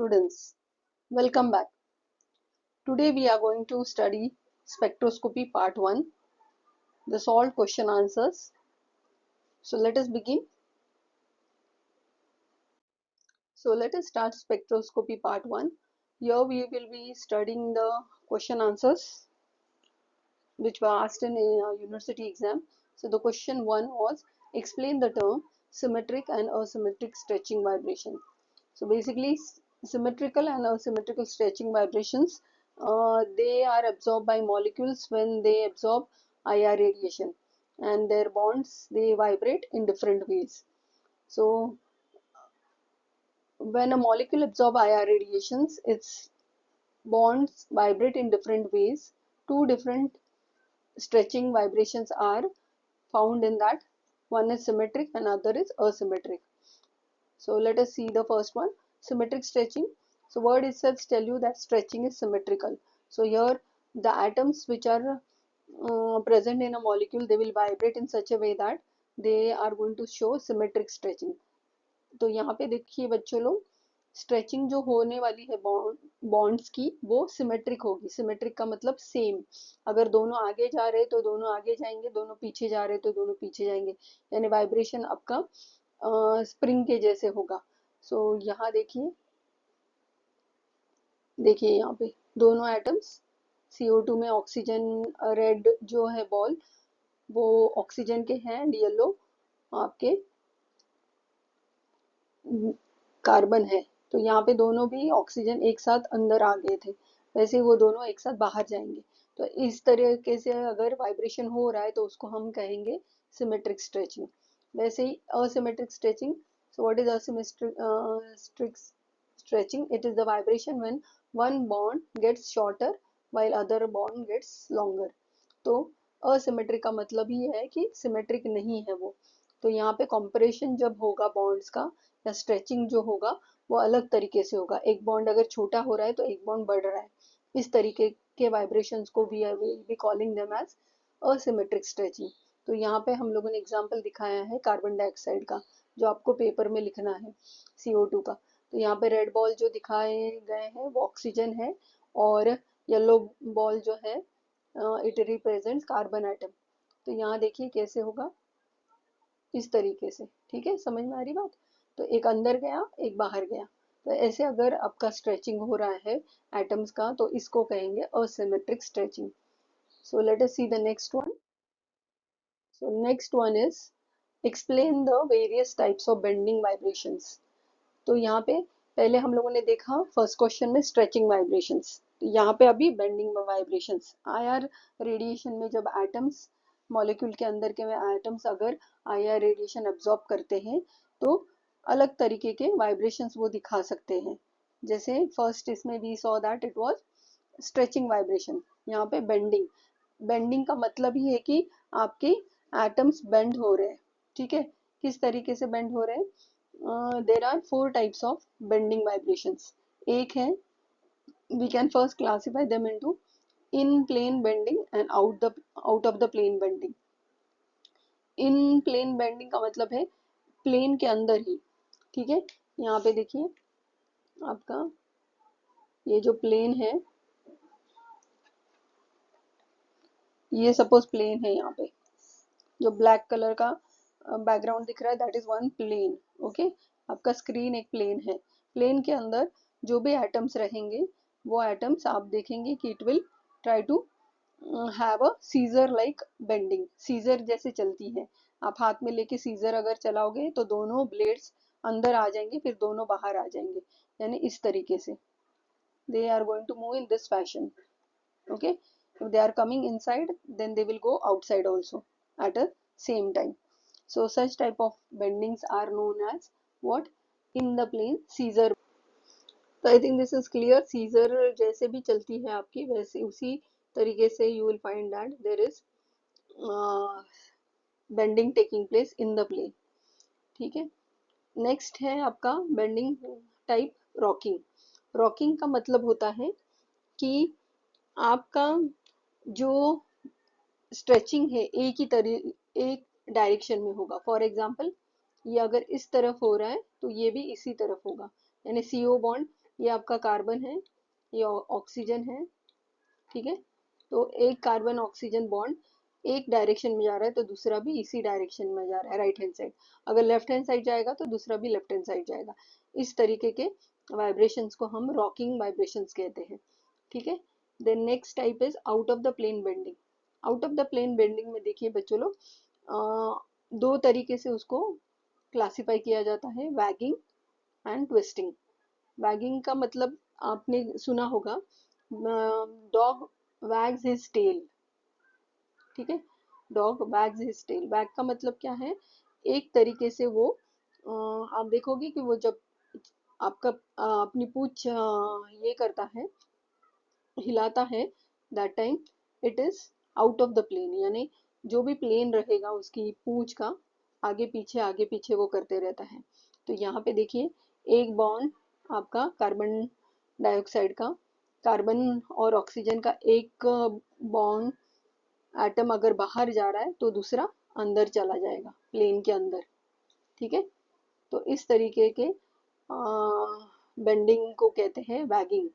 students, welcome back. Today we are going to study spectroscopy part 1, the solved question answers. So let us begin. So let us start spectroscopy part 1. Here we will be studying the question answers which were asked in a university exam. So the question 1 was, explain the term symmetric and asymmetric stretching vibration. So basically symmetrical and asymmetrical stretching vibrations, they are absorbed by molecules when they absorb IR radiation, and their bonds, they vibrate in different ways. So when a molecule absorbs IR radiations, its bonds vibrate in different ways. Two different stretching vibrations are found in that. One is symmetric and other is asymmetric. So let us see the first one, symmetric stretching. So word itself tell you that stretching is symmetrical. So here the atoms which are present in a molecule, they will vibrate in such a way that they are going to show symmetric stretching. तो यहाँ पे देखिए बच्चों लोग, stretching जो होने वाली है बॉन्ड्स की, वो सिमेट्रिक होगी. सिमेट्रिक का मतलब सेम. अगर दोनों आगे जा रहे तो दोनों आगे जाएंगे, दोनों पीछे जा रहे तो दोनों पीछे जाएंगे, यानी वाइब्रेशन आपका स्प्रिंग के जैसे होगा. सो यहाँ देखिए यहाँ पे दोनों एटम्स, CO2 में ऑक्सीजन, रेड जो है बॉल वो ऑक्सीजन के हैं, एंड येलो आपके कार्बन है. तो यहाँ पे दोनों भी ऑक्सीजन एक साथ अंदर आ गए थे, वैसे ही वो दोनों एक साथ बाहर जाएंगे. तो इस तरीके से अगर वाइब्रेशन हो रहा है तो उसको हम कहेंगे सिमेट्रिक स्ट्रेचिंग. वैसे ही asymmetric stretching. So what is asymmetric stretching? It is the vibration when one bond gets shorter while other bond gets longer. तो asymmetric का मतलब ही है कि symmetric नहीं है वो. तो यहाँ पे compression जब होगा bonds का, या स्ट्रेचिंग जो होगा वो अलग तरीके से होगा. एक बॉन्ड अगर छोटा हो रहा है तो एक बॉन्ड बढ़ रहा है. इस तरीके के वाइब्रेशंस को भी will be calling them as asymmetric stretching. तो यहाँ पे हम लोगों ने एग्जांपल दिखाया है कार्बन डाइऑक्साइड का, जो आपको पेपर में लिखना है, CO2 का. तो यहाँ पे रेड बॉल जो दिखाए गए हैं वो ऑक्सीजन है, और येलो बॉल जो है इट रिप्रेजेंट्स कार्बन एटम. तो यहाँ देखिए कैसे होगा, इस तरीके से. ठीक है, समझ में आ रही बात? तो एक अंदर गया, एक बाहर गया. तो ऐसे अगर आपका स्ट्रेचिंग हो रहा है एटम्स का, तो इसको कहेंगे asymmetric stretching. So let us see the next one. So next one is explain the various types of bending vibrations. तो यहाँ पे पहले हम लोगों ने देखा फर्स्ट क्वेश्चन में स्ट्रेचिंग वाइब्रेशंस. तो यहाँ पे अभी बेंडिंग वाइब्रेशंस. IR रेडिएशन में जब एटम्स, मॉलिक्यूल के अंदर के एटम्स अगर IR रेडिएशन एब्जॉर्ब करते हैं तो अलग तरीके के वाइब्रेशंस वो दिखा सकते हैं. जैसे फर्स्ट इसमें we saw that it was stretching vibration. यहाँ पे बेंडिंग. बेंडिंग का मतलब ही है कि आपके एटम्स बेंड हो रहे हैं. ठीक है, किस तरीके से बेंड हो रहे हैं? There are 4 types of bending vibrations. एक है, we can first classify them into in plane bending and out of the plane bending. in plane bending का मतलब है प्लेन के अंदर ही. ठीक है, यहाँ पे देखिए आपका ये जो प्लेन है, ये सपोज प्लेन है. यहाँ पे जो ब्लैक कलर का बैकग्राउंड दिख रहा है, that is one plane. Okay, आपका स्क्रीन एक प्लेन है. प्लेन के अंदर जो भी एटम्स रहेंगे, वो एटम्स आप देखेंगे कि it will try to have a scissor like bending. Scissor जैसे चलती है, आप हाथ में लेके सीजर अगर चलाओगे तो दोनों ब्लेड्स अंदर आ जाएंगे, फिर दोनों बाहर आ जाएंगे, यानी इस तरीके से. They are going to move in this fashion. Okay, if they are coming inside, then they will go outside also at a same time. So such type of bendings are known as what? In the plane Caesar. So I think this is clear. Caesar जैसे भी चलती है आपकी, वैसे उसी तरीके से you will find that there is bending taking place in the plane. ठीक है, नेक्स्ट है आपका बेंडिंग टाइप रॉकिंग. रॉकिंग का मतलब होता है कि आपका जो स्ट्रेचिंग है एक डायरेक्शन में होगा. फॉर एग्जांपल, ये अगर इस तरफ हो रहा है तो ये भी इसी तरफ होगा, यानी CO बॉन्ड ये आपका कार्बन है, ये ऑक्सीजन है, ठीक है। तो एक कार्बन ऑक्सीजन बॉन्ड एक डायरेक्शन में जा रहा है तो दूसरा भी इसी डायरेक्शन में जा रहा है, राइट हैंड साइड। अगर लेफ्ट हैंड साइड जाएगा तो दूसरा भी लेफ्ट हैंड साइड जाएगा। इस तरीके के वाइब्रेशंस को हम रॉकिंग वाइब्रेशंस कहते हैं, ठीक है। Then next type is out of the plane bending. Out of the plane bending में देखिए बच्चों लोग, दो तरीके से उसको क्लासिफाई किया जाता है, वैगिंग एंड ट्विस्टिंग। वैगिंग का मतलब आपने सुना होगा, डॉग वैग्स हिज टेल, ठीक है। डॉग वैग्स हिज टेल, वैग का मतलब क्या है, एक तरीके से वो आप देखोगे कि वो जब आपका अपनी पूंछ ये करता है, हिलाता है, that time it is out of the plane, यानी जो भी प्लेन रहेगा उसकी पूंछ का आगे पीछे वो करते रहता है। तो यहाँ पे देखिए, एक बॉन्ड आपका कार्बन डाइऑक्साइड का, कार्बन और ऑक्सीजन का एक बॉन्ड एटम अगर बाहर जा रहा है तो दूसरा अंदर चला जाएगा प्लेन के अंदर, ठीक है। तो इस तरीके के बेंडिंग को कहते हैं wagging.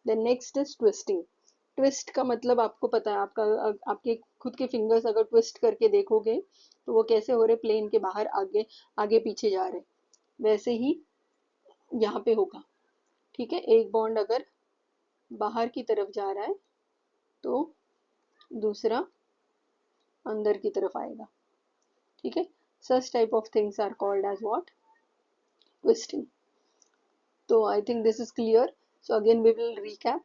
Then next is twisting. Twist का मतलब आपको पता है, आपके खुद के फिंगर्स अगर ट्विस्ट करके देखोगे तो वो कैसे हो रहे, प्लेन के बाहर आगे पीछे जा रहे, वैसे ही यहाँ पे होगा, ठीक है। एक बॉन्ड अगर बाहर की तरफ जा रहा है तो दूसरा अंदर की तरफ आएगा, ठीक है। such type of things are called as what, twisting. So I think this is clear. So again we will recap.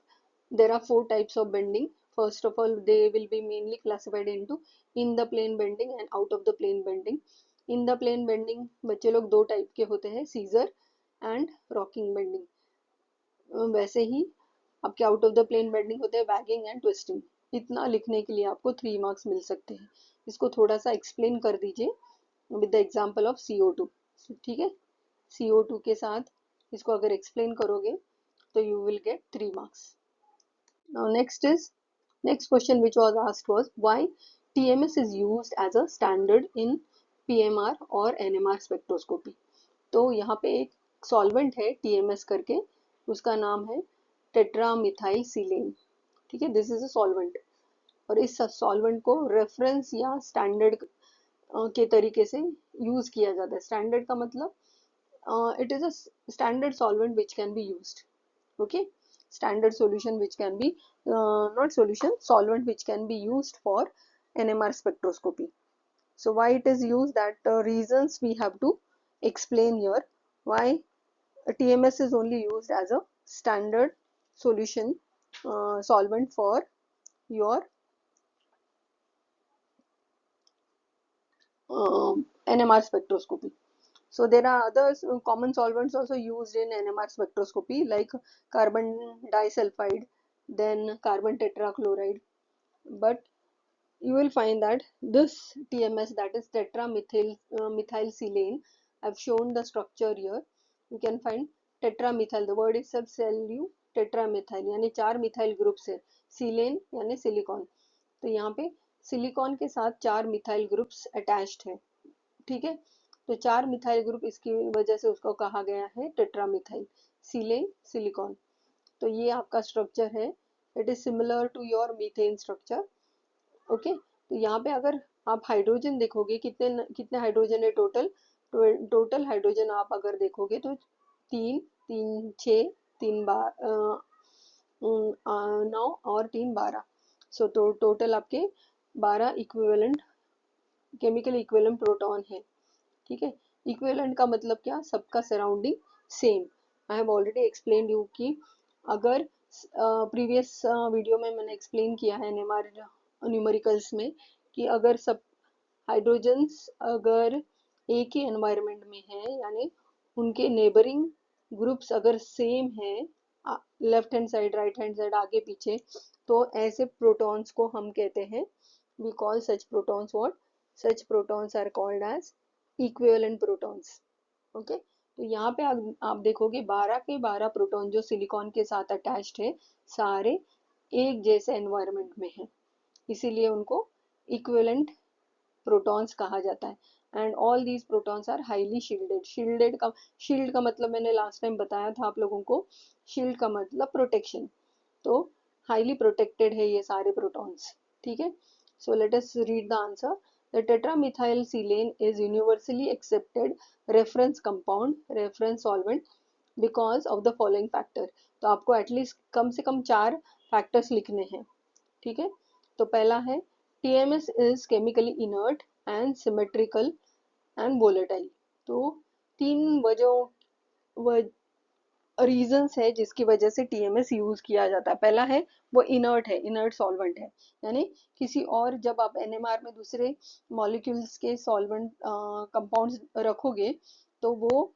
There are four types of bending. First of all, they will be mainly classified into in the plane bending and out of the plane bending. In the plane bending बच्चे लोग दो type के होते हैं, seizure and rocking bending. वैसे ही आपके out of the plane bending होते हैं वैगिंग एंड ट्विस्टिंग। इतना लिखने के लिए आपको 3 मार्क्स मिल सकते हैं। इसको थोड़ा सा एक्सप्लेन कर दीजिए with the example of CO2, ठीक है। CO2 के साथ इसको अगर एक्सप्लेन करोगे तो you will get 3 marks. Now next question which was asked was why TMS is used as a standard in PMR और NMR spectroscopy. तो यहाँ पे एक सॉल्वेंट है TMS करके, उसका नाम है टेट्रामिथाइल सिलेन, ठीक है। दिस इज अ सॉल्वेंट, और इस सॉल्वेंट को रेफरेंस या स्टैंडर्ड के तरीके से यूज किया जाता है। स्टैंडर्ड का मतलब it is a standard solvent which can be used, okay, standard solution which can be not solution, solvent which can be used for NMR spectroscopy. So why it is used, that reasons we have to explain here, why TMS is only used as a standard solution solvent for your NMR spectroscopy. So there are other common solvents also used in NMR spectroscopy like carbon disulfide, then carbon tetrachloride. But you will find that this TMS, that is methyl silane, I've shown the structure here. You can find tetramethyl, the word itself tell you tetramethyl, यानी 4 methyl groups है, सिलेन यानी silicon. तो यहाँ पे silicon के साथ 4 methyl groups attached है, ठीक है। तो 4 मिथाइल ग्रुप, इसकी वजह से उसको कहा गया है टेट्रामिथाइल सिलेन सिलिकॉन। तो ये आपका स्ट्रक्चर है, it is similar to your methane structure, okay. तो यहाँ पे अगर आप हाइड्रोजन देखोगे, कितने कितने हाइड्रोजन है टोटल, टोटल हाइड्रोजन आप अगर देखोगे तो 3 3 6 3 9 और 3 12। सो तो टोटल आपके 12 इक्विवेलेंट केमिकल इक्विवेलेंट प्रोटॉन है, ठीक है। इक्विवेलेंट का मतलब क्या, सबका surrounding same. I have already explain you कि अगर प्रीवियस वीडियो में मैंने एक्सप्लेन किया है एनएमआर न्यूमेरिकल्स में कि अगर सब हाइड्रोजन्स अगर एक ही एनवायरनमेंट में है, यानी उनके नेबरिंग ग्रुप्स अगर सेम है, left hand side right hand side आगे पीछे, तो ऐसे प्रोटॉन्स को हम कहते हैं, we call such protons what, such protons are called as equivalent protons, okay. तो यहाँ पे आप देखोगे 12 के 12 प्रोटॉन जो सिलिकॉन के साथ अटैच्ड है, सारे एक जैसे एनवायरनमेंट में है, इसीलिए उनको इक्विवेलेंट प्रोटॉन्स कहा जाता है। And all these protons are highly shielded. Shield का मतलब मैंने लास्ट टाइम बताया था आप लोगों को, शील्ड का मतलब प्रोटेक्शन। तो हाईली प्रोटेक्टेड है ये सारे प्रोटॉन्स, ठीक है। So let us read the answer. The tetramethylsilane is universally accepted reference compound, reference solvent because of the following factor. तो आपको एटलीस्ट कम से कम 4 फैक्टर्स लिखने हैं, ठीक है। तो पहला है TMS is chemically inert and symmetrical and volatile. तो 3 वजहों रीजंस है जिसकी वजह से TMS यूज किया जाता है। पहला है वो इनर्ट है, इनर्ट सॉल्वेंट है, यानी किसी और, जब आप NMR में दूसरे मॉलिक्यूल्स के सॉल्वेंट कंपाउंड्स रखोगे तो वो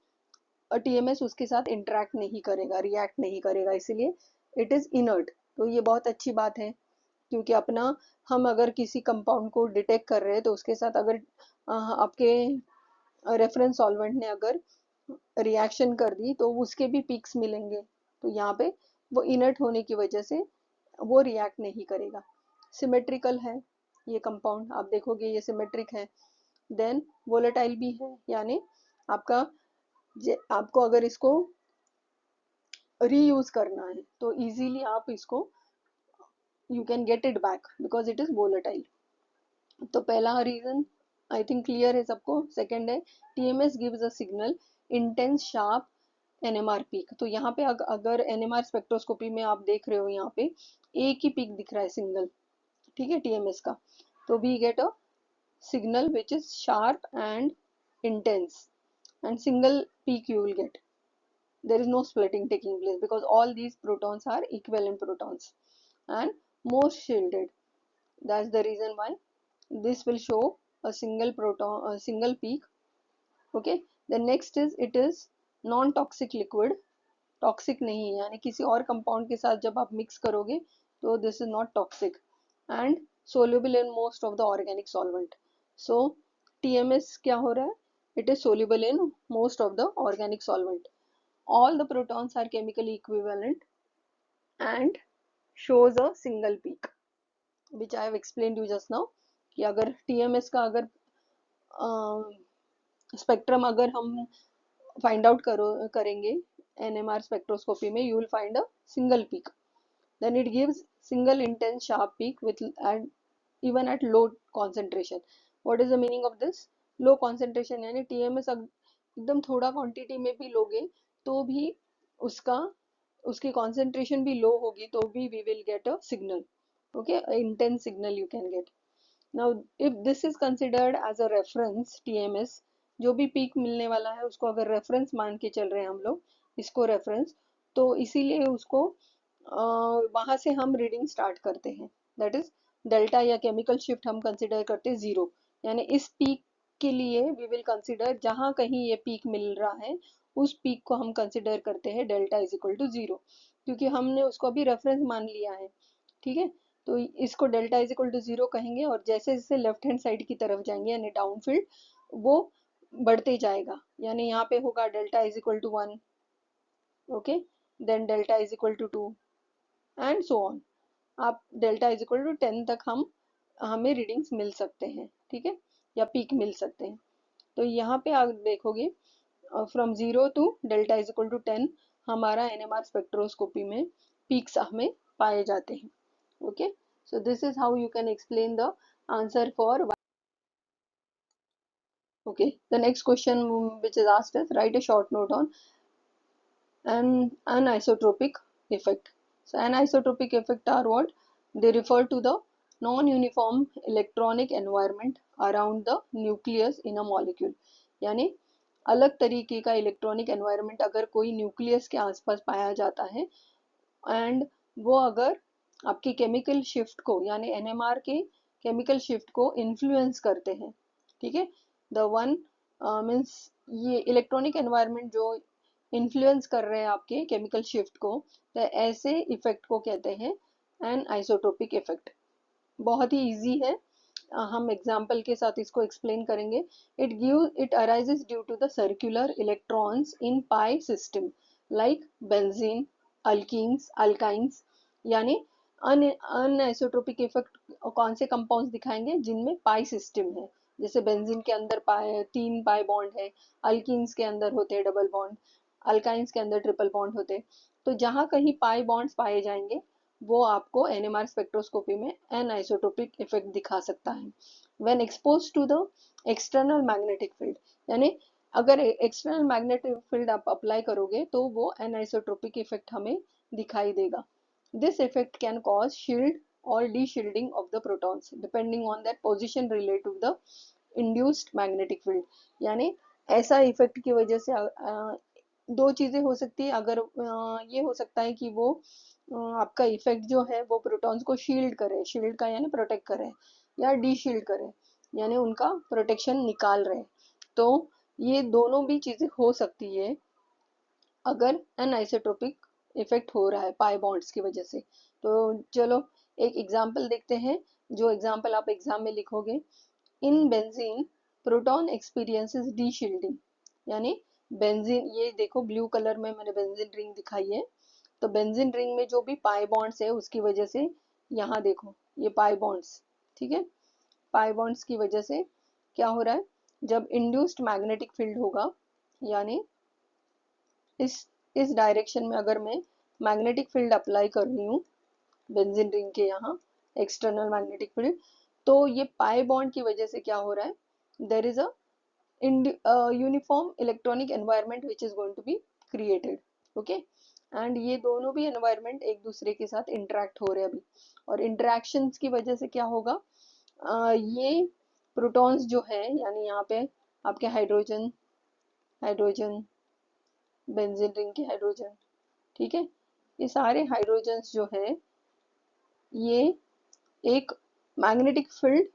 TMS उसके साथ इंटरेक्ट नहीं करेगा, रिएक्ट नहीं करेगा, इसीलिए इट इज इनर्ट। तो ये बहुत अच्छी बात है, क्योंकि अपना हम अगर किसी कंपाउंड को डिटेक्ट कर रहे हैं तो उसके साथ अगर आपके रेफरेंस सॉल्वेंट ने अगर रिएक्शन कर दी तो उसके भी पीक्स मिलेंगे। तो यहाँ पे वो इनर्ट होने की वजह से वो रिएक्ट नहीं करेगा। सिमेट्रिकल है ये कंपाउंड, आप देखोगे ये सिमेट्रिक है। देन वोलेटाइल भी है, यानी आपका आपको अगर इसको रीयूज करना है तो इजीली आप इसको you can get it back because it is volatile. तो पहला रीजन आई थिंक क्लियर है सबको। सेकंड है TMS gives a signal intense sharp NMR peak. तो यहाँ पे अगर NMR स्पेक्ट्रोस्कोपी में आप देख रहे हो, यहाँ पे एक ही पीक दिख रहा है सिंगल, ठीक है, TMS का। तो we get a signal which is sharp and intense, and single peak you will get. There is no splitting taking place because all these protons are equivalent protons and most shielded. That's the reason why this will show a single proton, a single peak. Okay, the next is it is non toxic liquid, toxic नहीं है, यानी किसी और compound के साथ जब आप mix करोगे तो this is not toxic and soluble in most of the organic solvent. So TMS क्या हो रहा है, it is soluble in most of the organic solvent. all the protons are chemically equivalent and shows a single peak which I have explained you just now। कि अगर TMS का अगर spectrum अगर हम फाइंड आउट करेंगे NMR spectroscopy में, you will find a single peak, then it gives single intense sharp peak with and even at low concentration। what is the meaning of this low concentration, यानी TMS एकदम थोड़ा quantity में भी लोगे तो भी उसका उसकी concentration भी low होगी तो भी we will get a signal, okay, a intense signal you can get। now if this is considered as a reference TMS, जो भी पीक मिलने वाला है उसको अगर रेफरेंस मान के चल रहे हैं हम लोग, इसको रेफरेंस, तो इसीलिए उसको वहां से हम रीडिंग स्टार्ट करते हैं। दैट इज डेल्टा या केमिकल शिफ्ट हम कंसिडर करते हैं 0, यानी इस पीक के लिए वी विल कंसिडर जहां कहीं ये पीक मिल रहा है उस पीक को हम कंसिडर करते हैं डेल्टा इज इक्वल टू 0, क्योंकि हमने उसको अभी रेफरेंस मान लिया है, ठीक है। तो इसको डेल्टा इज इक्वल टू 0 कहेंगे और जैसे जैसे लेफ्ट हैंड साइड की तरफ जाएंगे यानी डाउनफील्ड वो बढ़ते जाएगा, यानी यहाँ पे होगा delta is equal to 1, okay, then delta is equal to 2 and so on. आप डेल्टा इज इक्वल टू 10 तक हमें रीडिंग्स मिल सकते हैं, ठीक है, या पीक मिल सकते हैं। तो यहाँ पे आप देखोगे from 0 to delta is equal to 10 हमारा NMR स्पेक्ट्रोस्कोपी में पीक्स हमें पाए जाते हैं, okay. So this is how you can explain the answer for. okay, the next question which is asked is write a short note on an anisotropic effect। so anisotropic effect are what, they refer to the non-uniform electronic environment around the nucleus in a molecule। यानी अलग तरीके का electronic environment अगर कोई nucleus के आसपास पाया जाता है एंड वो अगर आपकी केमिकल शिफ्ट को यानी NMR के केमिकल शिफ्ट को इन्फ्लुएंस करते हैं, ठीक है। द वन मीन्स ये इलेक्ट्रॉनिक एनवायरनमेंट जो इन्फ्लुएंस कर रहे हैं आपके केमिकल शिफ्ट को, तो ऐसे इफेक्ट को कहते हैं एन आइसोट्रोपिक इफेक्ट। बहुत ही इजी है, हम एग्जाम्पल के साथ इसको एक्सप्लेन करेंगे। It arises due to the circular electrons in pi system like benzene, alkenes, alkynes. यानी अनआइसोट्रोपिक इफेक्ट कौन से कंपाउंड्स दिखाएंगे जिनमें पाई सिस्टम है, जैसे बेंजीन के अंदर 3 पाई बॉन्ड है, अल्कीन्स के अंदर होते हैं डबल बॉन्ड, अल्काइंस के अंदर ट्रिपल बॉन्ड होते हैं। तो जहाँ कहीं पाई बॉन्ड्स पाए जाएंगे वो आपको एनएमआर स्पेक्ट्रोस्कोपी में एनआइसोटोपिक इफेक्ट दिखा सकता है। When expose to the external magnetic field, यानी अगर एक्सटर्नल मैग्नेटिक फील्ड आप अप्लाई करोगे तो वो एनआइसोट्रोपिक इफेक्ट हमें दिखाई देगा। This effect can cause shield or de-shielding of the protons depending on their position related to the induced magnetic field। यानी ऐसा इफेक्ट की वजह से दो चीजें हो सकती है। अगर ये हो सकता है कि वो आपका इफेक्ट जो है वो प्रोटॉन्स को शील्ड करे, शील्ड का यानी प्रोटेक्ट करे, या डी शील्ड करे यानी उनका प्रोटेक्शन निकाल रहे। तो ये दोनों भी चीजें हो सकती है अगर एनआइसोट्रोपिक इफेक्ट हो रहा है पाई बॉन्ड्स की वजह से। तो चलो एक एग्जांपल देखते हैं, जो एग्जांपल आप एग्जाम में लिखोगे। In benzene proton experiences D shielding, यानी बेंजीन, ये देखो ब्लू कलर में मैंने बेंजीन रिंग दिखाई है। तो बेंजीन रिंग में जो भी पाई बॉन्ड्स है उसकी वजह से, यहाँ देखो ये पाई बॉन्ड्स, ठीक है, पाई बॉन्ड्स की वजह से क्या हो रहा है, जब इंड्यूस्ड मैग्नेटिक फील्ड होगा, यानी इस इस डायरेक्शन में अगर मैं मैग्नेटिक फील्ड अप्लाई कर रही हूँ बेंजीन रिंग के यहाँ, एक्सटर्नल मैग्नेटिक फील्ड, तो ये पाई बॉन्ड की वजह से क्या हो रहा है, there is a uniform electronic environment which is going to be created. Okay, and ये दोनों भी एनवायरमेंट एक दूसरे के साथ इंटरेक्ट हो रहे हैं अभी, और इंटरेक्शंस की वजह से क्या होगा, ये प्रोटॉन्स जो है, यानी यहाँ पे आपके हाइड्रोजन, हाइड्रोजन, बेंजीन रिंग के हाइड्रोजन, ठीक है, ये सारे हाइड्रोजन्स जो है ये एक मैग्नेटिक फील्ड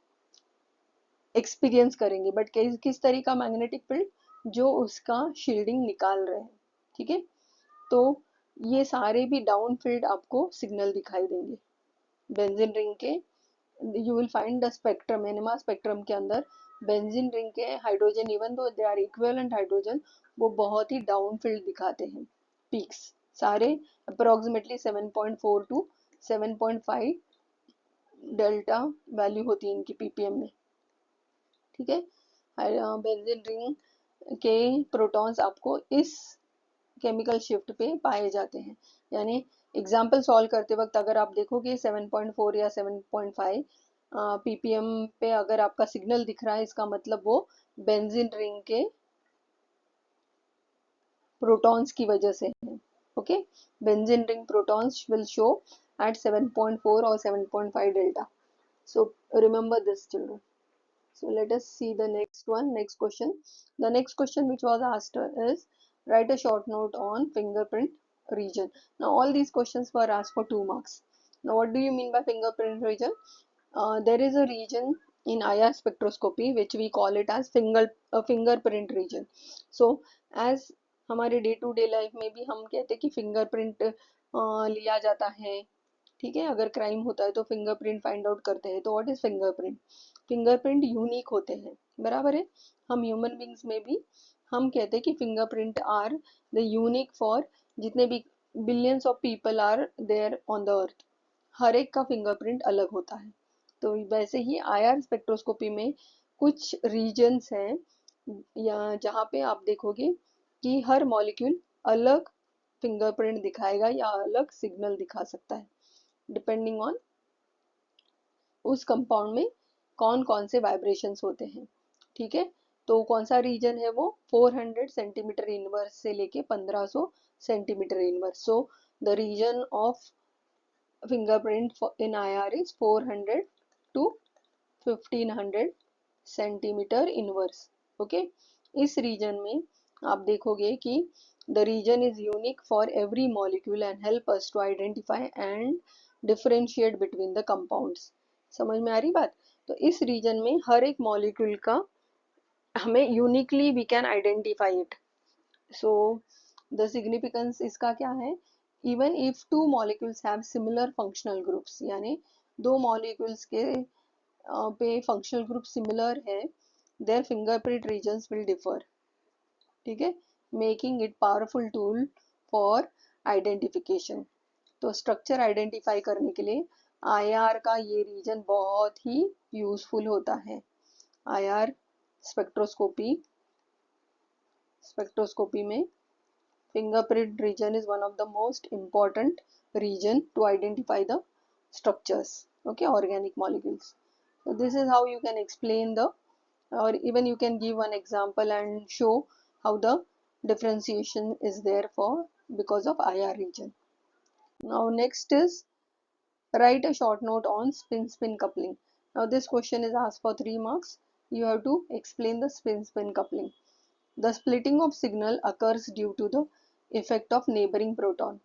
एक्सपीरियंस करेंगे, बट किस तरह का मैग्नेटिक फील्ड, जो उसका शील्डिंग निकाल रहे हैं, ठीक है। तो ये सारे भी डाउन फील्ड आपको सिग्नल दिखाई देंगे बेंजीन रिंग के। You will find the spectrum, NMR spectrum के अंदर बेंजीन रिंग के hydrogen, even though they are equivalent hydrogen, वो बहुत ही डाउन फील्ड दिखाते हैं, पीक्स सारे अप्रोक्सीमेटली 7.4 टू 7.5 डेल्टा वैल्यू होती है इनकी पीपीएम में, ठीक है। बेंजीन रिंग के प्रोटॉन्स आपको इस केमिकल शिफ्ट पे पाए जाते हैं। यानी एग्जाम्पल सॉल्व करते वक्त अगर आप देखोगे 7.4 या 7.5 पीपीएम पे अगर आपका सिग्नल दिख रहा है, इसका मतलब वो बेंजीन रिंग के प्रोटॉन्स की वजह से है। Okay, benzene ring protons will show at 7.4 or 7.5 delta. So remember this, children. So let us see the next one, next question. The next question which was asked is, write a short note on fingerprint region. Now all these questions were asked for 2 marks. Now what do you mean by fingerprint region? There is a region in IR spectroscopy which we call it as fingerprint region. So as हमारे day to day life में भी हम कहते हैं कि fingerprint लिया जाता है, ठीक है, अगर क्राइम होता है तो फिंगरप्रिंट फाइंड आउट करते हैं। तो what is fingerprint? Fingerprint unique होते हैं, बराबर है। हम ह्यूमन बींग्स में भी हम कहते हैं कि fingerprint are the unique for जितने भी billions of people are there on the earth, हर एक का फिंगरप्रिंट अलग होता है। तो वैसे ही आईआर स्पेक्ट्रोस्कोपी में कुछ रीजन्स हैं या जहाँ पे आप देखोगे कि हर मॉलिक्यूल अलग फिंगरप्रिंट दिखाएगा या अलग सिग्नल दिखा सकता है, डिपेंडिंग ऑन उस कंपाउंड में कौन कौन से वाइब्रेशंस होते हैं, ठीक है। तो कौन सा रीजन है वो 400 सेंटीमीटर इनवर्स से लेके 1500 centimetre inverse. So the region of fingerprint in IR is 400 to 1500 centimetre inverse. Okay, इस रीजन में आप देखोगे कि the region is unique for every molecule and help us to identify and differentiate between the compounds. समझ में आ रही बात? तो इस रीजन में हर एक मॉलिक्यूल का हमें uniquely we can identify it. So the significance इसका क्या है, even if two molecules have similar functional groups, यानी दो मॉलिक्यूल्स के पे फंक्शनल ग्रुप सिमिलर है, their fingerprint regions will differ, ठीक है, making it powerful tool for identification. तो स्ट्रक्चर आइडेंटिफाई करने के लिए आईआर का ये रीजन बहुत ही यूजफुल होता है। आईआर स्पेक्ट्रोस्कोपी में fingerprint region is one of the most important region to identify the structures, okay, organic molecules. So this is how you can explain the, or even you can give one example and show how the differentiation is there for because of IR region. Now next is write a short note on spin-spin coupling. Now this question is asked for 3 marks. You have to explain the spin-spin coupling. The splitting of signal occurs due to the effect of neighboring proton.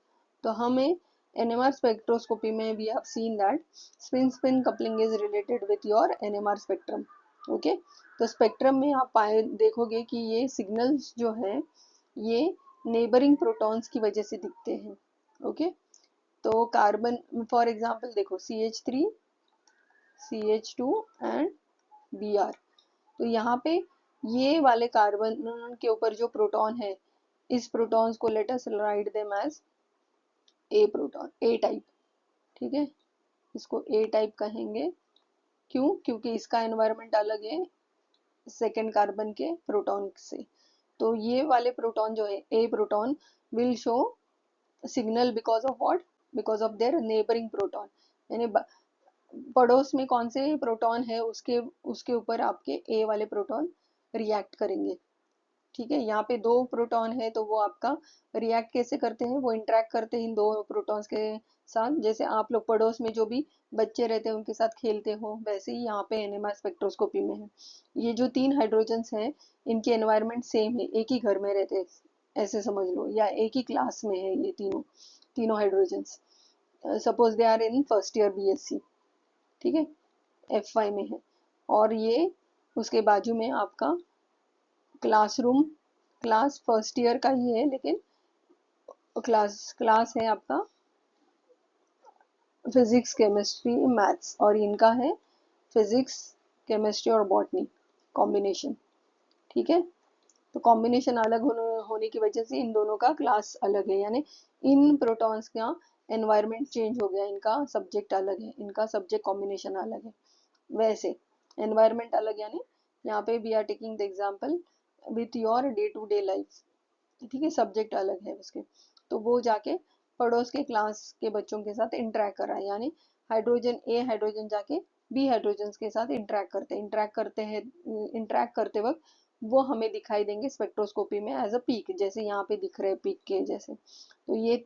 तो हमें NMR spectroscopy में we have seen that spin-spin coupling is related with your NMR spectrum. Okay, तो spectrum में आप देखोगे कि ये signals जो हैं ये नेबरिंग प्रोटॉन्स की वजह से दिखते हैं. ओके, तो कार्बन फॉर एग्जांपल देखो CH3, CH2 एंड Br. तो यहाँ पे ये वाले कार्बन के ऊपर जो प्रोटॉन है, इस प्रोटॉन्स को let us write them as A proton, A type. ठीक है, इसको ए टाइप कहेंगे. क्यों? क्योंकि इसका एनवायरनमेंट अलग है सेकेंड कार्बन के प्रोटॉन से. तो ये वाले प्रोटॉन जो है a proton will show signal because of what? Because of their neighbouring proton. यानी पड़ोस में कौन से प्रोटॉन है उसके ऊपर आपके ए वाले प्रोटॉन रिएक्ट करेंगे. ठीक है, यहाँ पे 2 प्रोटॉन है तो वो आपका रिएक्ट कैसे करते हैं? वो इंटरेक्ट करते हैं इन 2 प्रोटॉन्स के साथ. जैसे आप लोग पड़ोस में जो भी बच्चे रहते हैं उनके साथ खेलते हो, वैसे ही यहाँ पे एनएमआर स्पेक्ट्रोस्कोपी में है. ये जो 3 हाइड्रोजन्स हैं इनके एनवायरनमेंट सेम है, एक ही घर में रहते हैं ऐसे समझ लो, या एक ही क्लास में है ये तीनों hydrogens. Suppose they are in first year BSc. ठीक है, F5 में है, और ये उसके बाजू में आपका क्लास फर्स्ट ईयर का ही है, लेकिन क्लास है आपका फिजिक्स केमिस्ट्री मैथ्स, और इनका है फिजिक्स केमिस्ट्री और बॉटनी कॉम्बिनेशन. ठीक है, तो कॉम्बिनेशन अलग होने की वजह से इन दोनों का क्लास अलग है, यानी इन प्रोटॉन्स का एनवायरनमेंट चेंज हो गया, इनका सब्जेक्ट अलग है, इनका सब्जेक्ट कॉम्बिनेशन अलग है. वैसे एनवायरनमेंट अलग, यानी यहाँ पे we are taking the example with your day to day life. ठीक है, सब्जेक्ट अलग है उसके, तो वो जाके पड़ोस के क्लास के बच्चों के साथ इंटरेक्ट कर रहा है. यानी ए हाइड्रोजन जाके बी हाइड्रोजन के साथ इंटरेक्ट करते वक्त वो हमें दिखाई देंगे स्पेक्ट्रोस्कोपी में एज अ पीक, जैसे यहाँ पे दिख रहे हैं पीक के जैसे. तो ये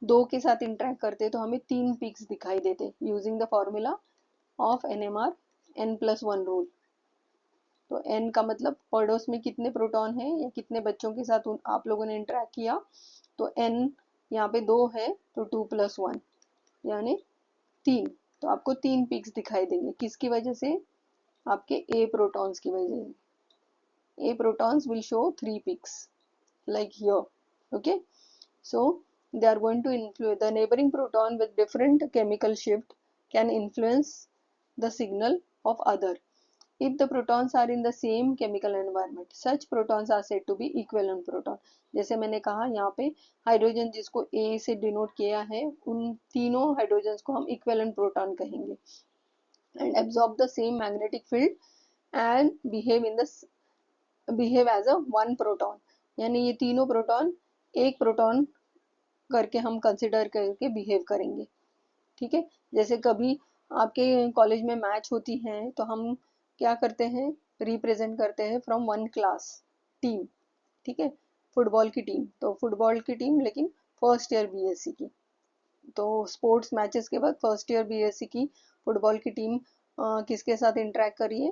2 के साथ इंटरेक्ट करते तो हमें 3 पीक्स दिखाई देते using the formula of NMR N+1 rule. तो n का मतलब पड़ोस में कितने प्रोटॉन हैं या कितने बच्चों के साथ आप लोगों ने इंटरेक्ट किया. तो n यहाँ पे 2 है तो 2+1 यानी 3. तो आपको 3 पीक्स दिखाई देंगे. किसकी वजह से? आपके ए प्रोटॉन्स की वजह से. A protons will show 3 peaks like here. Okay, so they are going to influence the neighboring proton with different chemical shift can influence the signal of other. If the protons are in the same chemical environment, such protons are said to be equivalent proton. जैसे मैंने कहा यहाँ पे hydrogen जिसको A से denote किया है, उन तीनों हाइड्रोजन को हम इक्विवेलेंट प्रोटॉन कहेंगे. and absorb the same magnetic field and behave as a one proton. यानी ये तीनों प्रोटॉन एक प्रोटॉन करके हम कंसिडर करके बिहेव करेंगे. ठीक है, जैसे कभी आपके कॉलेज में मैच होती हैं तो हम क्या करते हैं? रिप्रेजेंट करते हैं फ्रॉम वन क्लास टीम. ठीक है, फुटबॉल की टीम, तो फुटबॉल की टीम लेकिन फर्स्ट ईयर BSc की. तो स्पोर्ट्स मैचेस के बाद फर्स्ट ईयर BSc की फुटबॉल की टीम किसके साथ इंटरेक्ट करिए?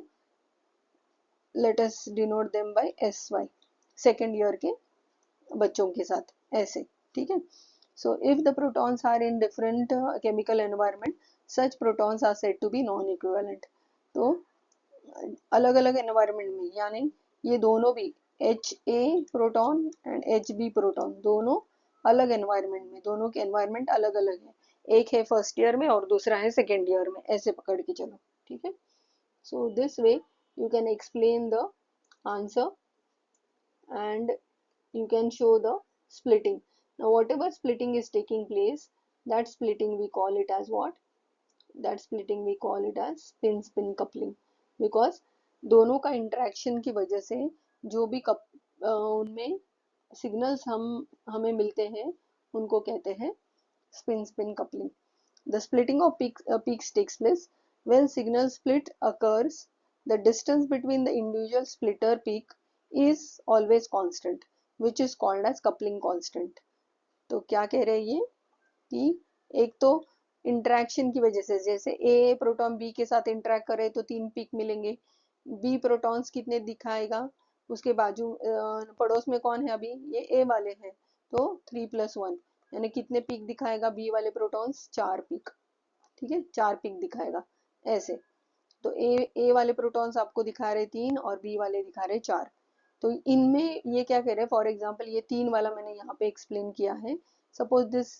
Let us denote them by SY, second year के बच्चों के साथ ऐसे. ठीक है, so if the protons are in different chemical environment, such protons are said to be non equivalent. तो अलग अलग एनवायरनमेंट में, यानी ये दोनों भी HA proton and HB proton दोनों अलग एनवायरनमेंट में, दोनों के एनवायरनमेंट अलग अलग है. एक है फर्स्ट ईयर में और दूसरा है सेकेंड ईयर में, ऐसे पकड़ के चलो. ठीक है, so this way you can explain the answer and you can show the splitting. Now whatever splitting is taking place, that splitting we call it as what? That splitting we call it as spin-spin coupling, because दोनों का interaction की वजह से जो भी उनमें signals हमें मिलते हैं उनको कहते हैं spin spin coupling. The splitting of peaks takes place when signal split occurs. The distance between the individual splitter peak is always constant, which is called as coupling constant. तो क्या कह रहे हैं ये कि एक तो इंटरेक्शन की वजह से, जैसे ए प्रोटॉन बी के साथ इंटरेक्ट करे तो 3 पीक मिलेंगे, बी प्रोटॉन्स कितने दिखाएगा, उसके बाजू पड़ोस में कौन है अभी, ये ए वाले हैं, तो 3+1 यानी कितने पीक दिखाएगा बी वाले प्रोटॉन्स, 4 पीक। ठीक है, 4 पीक दिखाएगा ऐसे। तो ए वाले प्रोटॉन्स आपको दिखा रहे 3 और बी वाले दिखा रहे 4। तो इनमें ये क्या कह रहे हैं, फॉर एग्जाम्पल ये 3 वाला मैंने यहाँ पे एक्सप्लेन किया है। सपोज दिस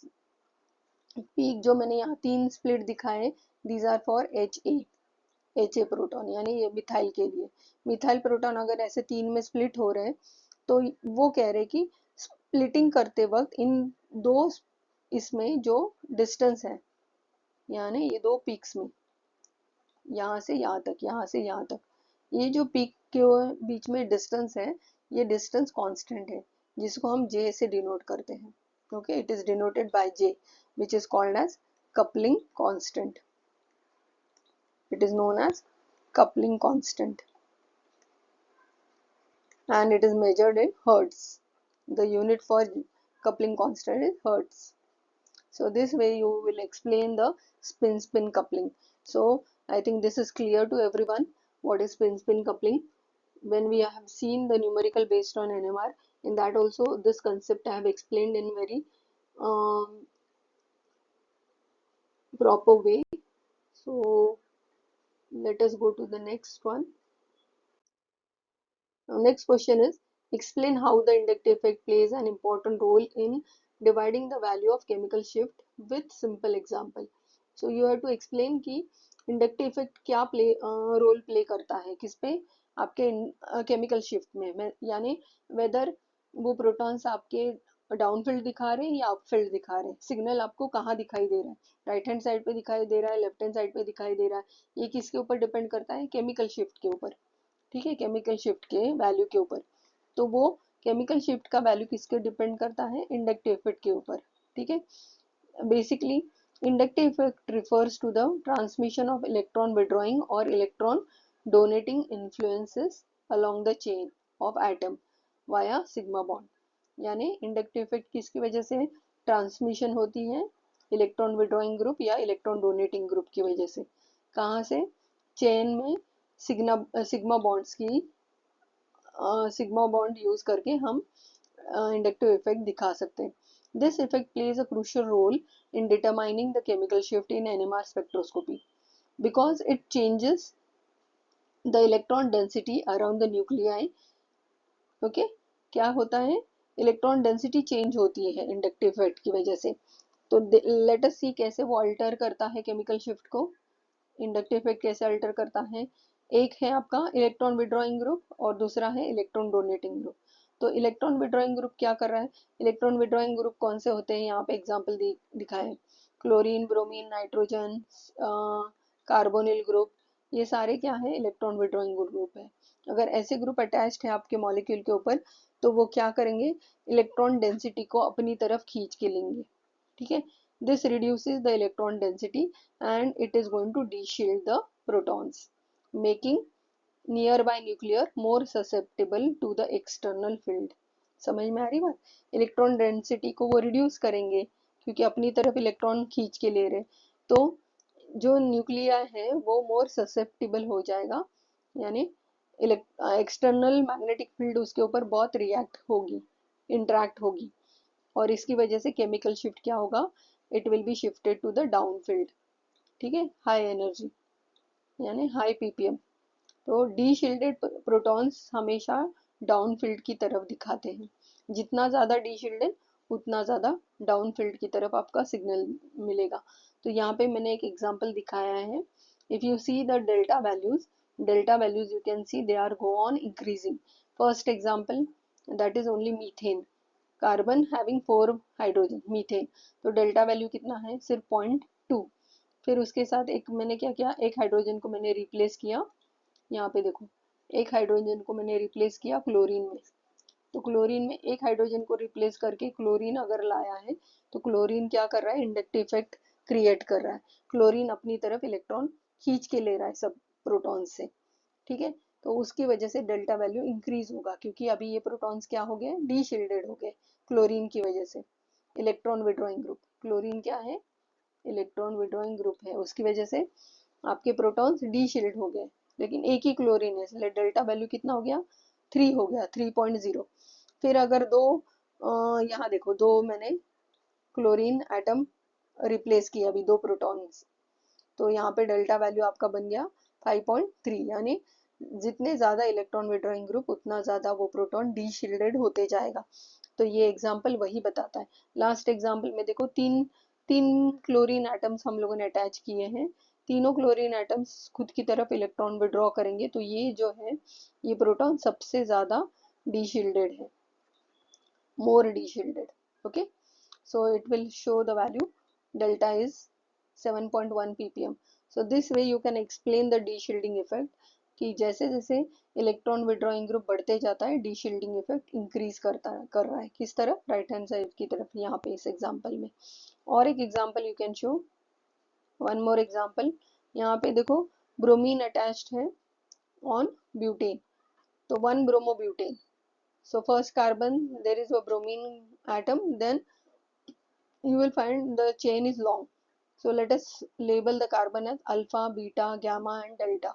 पीक जो मैंने यहाँ 3 स्प्लिट दिखाए, these are for H A proton, यानी ये मिथाइल के लिए। मिथाइल प्रोटॉन अगर ऐसे 3 में स्प्लिट हो रहे हैं तो वो कह रहे कि स्प्लिटिंग करते वक्त इन दो इसमें जो डिस्टेंस है, यानी ये दो पीक्स में, यहाँ से यहाँ तक, यहाँ से यहाँ तक, ये जो पीक के बीच में डिस्टेंस है, ये डिस्टेंस कांस्टेंट है, जिसको हम जे से डिनोट करते हैं। Okay, it is denoted by J, which is called as coupling constant. It is known as coupling constant and it is measured in hertz. The unit for coupling constant is hertz. So this way you will explain the spin-spin coupling. So I think this is clear to everyone what is spin-spin coupling. When we have seen the numerical based on NMR, in that also this concept I have explained in very proper way. So let us go to the next one. Now, next question is, explain how the inductive effect plays an important role in dividing the value of chemical shift with simple example. So you have to explain कि inductive effect क्या role play करता है किस पे, आपके chemical shift में, यानी weather वो प्रोटॉन्स आपके डाउनफील्ड दिखा रहे हैं या अपफील्ड दिखा रहे हैं, सिग्नल आपको कहाँ दिखाई दे रहा है, राइट हैंड साइड पे दिखाई दे रहा है, लेफ्ट हैंड साइड पे दिखाई दे रहा है, ये किसके ऊपर डिपेंड करता है, केमिकल शिफ्ट के ऊपर। ठीक है, केमिकल शिफ्ट के वैल्यू के ऊपर। तो वो केमिकल शिफ्ट का वैल्यू किसके डिपेंड करता है, इंडक्टिव इफेक्ट के ऊपर। ठीक है, basically inductive effect refers to the transmission of electron withdrawing और electron donating influences along the chain of atom via sigma bond. यानी इंडक्टिव इफेक्ट किसकी वजह से ट्रांसमिशन होती है, इलेक्ट्रॉन विड्रॉइंग ग्रुप या इलेक्ट्रॉन डोनेटिंग ग्रुप की वजह से। कहाँ से, चेन में सिग्मा बॉन्ड्स की सिग्मा बॉन्ड यूज करके हम इंडक्टिव इफेक्ट दिखा सकते हैं। This effect plays a crucial role in determining the chemical shift in NMR spectroscopy because it changes the electron density around the nuclei. Okay, क्या होता है, electron density change होती है इंडक्टिव इफेक्ट की वजह से। तो लेट अस सी कैसे वो अल्टर करता है केमिकल शिफ्ट को, इंडक्टिव इफेक्ट कैसे अल्टर करता है। एक है आपका इलेक्ट्रॉन विड्रॉइंग ग्रुप और दूसरा है इलेक्ट्रॉन डोनेटिंग ग्रुप। तो इलेक्ट्रॉन विड्रॉइंग ग्रुप क्या कर रहा है, इलेक्ट्रॉन विड्रॉइंग ग्रुप कौन से होते हैं, यहाँ पे एग्जांपल दिखाए, chlorine, bromine, nitrogen, carbonyl group, ये सारे क्या है, इलेक्ट्रॉन विड्रॉइंग ग्रुप है। अगर ऐसे ग्रुप अटैच्ड है आपके मॉलिक्यूल के ऊपर तो वो क्या करेंगे, इलेक्ट्रॉन डेंसिटी को अपनी तरफ खींच के लेंगे। ठीक है, this reduces the electron density and it is going to de-shield the protons, making nearby nuclear more susceptible to the external field. समझ में आ रही बात, इलेक्ट्रॉन डेंसिटी को वो रिड्यूस करेंगे क्योंकि अपनी तरफ इलेक्ट्रॉन खींच के ले रहे, तो जो न्यूक्लिया है वो मोर ससेप्टिबल हो जाएगा, यानी एक्सटर्नल मैग्नेटिक फील्ड उसके ऊपर बहुत रिएक्ट होगी, इंटरेक्ट होगी, और इसकी वजह से केमिकल शिफ्ट क्या होगा, it will be shifted to the down field. ठीक है, हाई एनर्जी यानी हाई पीपीएम। तो डी शील्डेड प्रोटॉन्स हमेशा डाउन फील्ड की तरफ दिखाते हैं, जितना ज़्यादा डी शील्डेड उतना ज़्यादा डाउन फील्ड की तरफ आपका सिग्नल मिलेगा। तो यहाँ पे मैंने एक एग्जांपल दिखाया है, if you see the delta values you can see they are go on increasing. First example that is only methane, carbon having 4 hydrogen, methane, तो डेल्टा वैल्यू कितना है, सिर्फ 0.2। फिर उसके साथ एक मैंने क्या किया, एक हाइड्रोजन को मैंने रिप्लेस किया, यहाँ पे देखो एक हाइड्रोजन को मैंने रिप्लेस किया क्लोरीन में, तो क्लोरीन में एक हाइड्रोजन को रिप्लेस करके क्लोरीन अगर लाया है तो क्लोरीन क्या कर रहा है, इंडक्टिव इफेक्ट क्रिएट कर रहा है। क्लोरीन अपनी तरफ इलेक्ट्रॉन खींच के ले रहा है सब प्रोटॉन से, ठीक है। तो उसकी वजह से डेल्टा वैल्यू इंक्रीज होगा, क्योंकि अभी ये प्रोटॉन्स क्या हो गए, डी शील्डेड हो गए क्लोरीन की वजह से। इलेक्ट्रॉन विड्रॉइंग ग्रुप, क्लोरीन क्या है, इलेक्ट्रॉन विड्रॉइंग ग्रुप है, उसकी वजह से आपके प्रोटॉन्स डी शील्ड हो गए। लेकिन एक ही क्लोरीन है, इसलिए डेल्टा वैल्यू कितना हो गया, 3 हो गया, 3.0। फिर अगर दो यहाँ देखो, दो मैंने क्लोरीन एटम रिप्लेस किया अभी, दो प्रोटॉन्स, तो यहाँ पे डेल्टा वैल्यू आपका बन गया 5.3, यानी जितने ज्यादा इलेक्ट्रॉन विड्रॉइंग ग्रुप उतना ज्यादा वो प्रोटॉन डी शील्डेड होते जाएगा। तो ये एग्जाम्पल वही बताता है। लास्ट एग्जाम्पल में देखो, तीन तीन क्लोरीन एटम्स हम लोगों ने अटैच किए हैं, तीनों क्लोरीन एटम्स खुद की तरफ इलेक्ट्रॉन विड्रॉ करेंगे, तो ये जो है ये प्रोटॉन सबसे ज्यादा डी शील्डेड है, more de-shielded. Okay, so it will show the value delta is 7.1 ppm. So this way you can explain the de-shielding effect कि जैसे जैसे इलेक्ट्रॉन विड्रॉइंग ग्रुप बढ़ते जाता है डी शील्डिंग इफेक्ट इंक्रीज कर रहा है, किस तरफ, राइट हैंड साइड की तरफ, यहाँ पे इस एग्जांपल में। और एक example you can show, one more example, यहाँ पे देखो ब्रोमीन अटैच्ड है ऑन ब्यूटेन, तो one bromobutane, so first carbon there is a bromine atom, then you will find the chain is long, so let us label the carbon as alpha, beta, gamma and delta.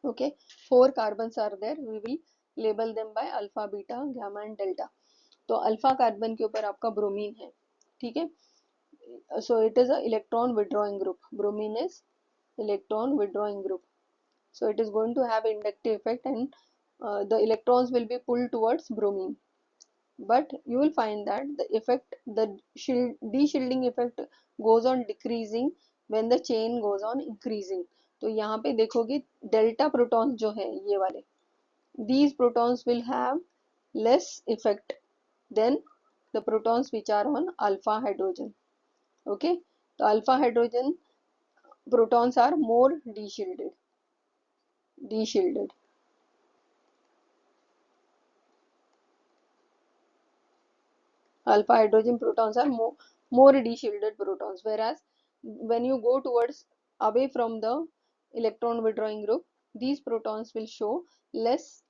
Okay, four carbons are there, we will label them by alpha, beta, gamma and delta. तो alpha carbon के ऊपर आपका bromine है, ठीक है, so it is a electron withdrawing group, bromine is electron withdrawing group, so it is going to have inductive effect, and the electrons will be pulled towards bromine. But you will find that the effect, the de-shielding effect goes on decreasing when the chain goes on increasing. तो यहाँ पे देखोगे delta protons जो है ये वाले, these protons will have less effect than the protons which are on alpha hydrogen. Okay, तो alpha hydrogen protons are more de-shielded. Alpha hydrogen protons are more de-shielded protons, whereas when you go towards away from the electron withdrawing group, these protons will show less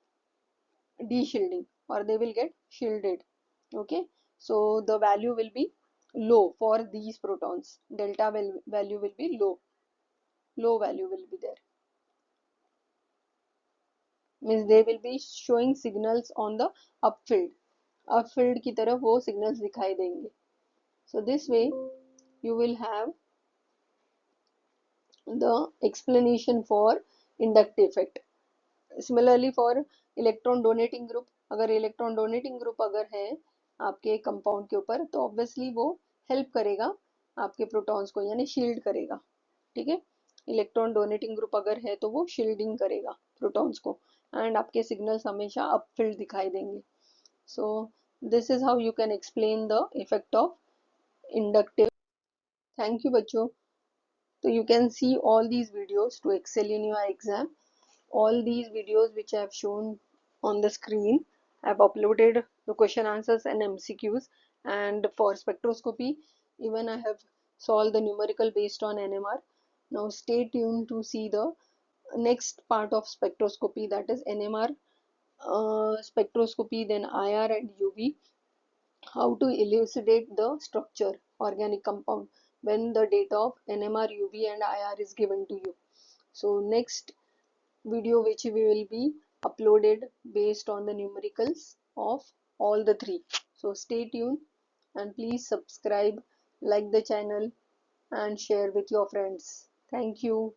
de-shielding, or they will get shielded. Okay, so the value will be low for these protons, delta value will be low value will be there, means they will be showing signals on the upfield की तरफ वो signals दिखाई देंगे. So this way you will have the explanation for inductive effect. Similarly for electron donating group, अगर electron donating group अगर है आपके compound के ऊपर, तो ऑब्वियसली वो हेल्प करेगा आपके प्रोटॉन्स को, यानी शील्ड करेगा, ठीक है। इलेक्ट्रॉन डोनेटिंग ग्रुप अगर है तो वो शील्डिंग करेगा प्रोटॉन्स को, एंड आपके सिग्नल्स हमेशा अपफिल्ड दिखाई देंगे. So this is how you can explain the effect of inductive. Thank you बच्चों. So you can see all these videos to excel in your exam. All these videos which I have shown on the screen, I have uploaded the question answers and MCQs, and for spectroscopy even I have solved the numerical based on NMR. Now stay tuned to see the next part of spectroscopy, that is NMR spectroscopy, then IR and UV, how to elucidate the structure organic compound when the data of NMR, UV and IR is given to you. So next video which we will be uploaded based on the numericals of all the three. So stay tuned and please subscribe, like the channel and share with your friends. Thank you.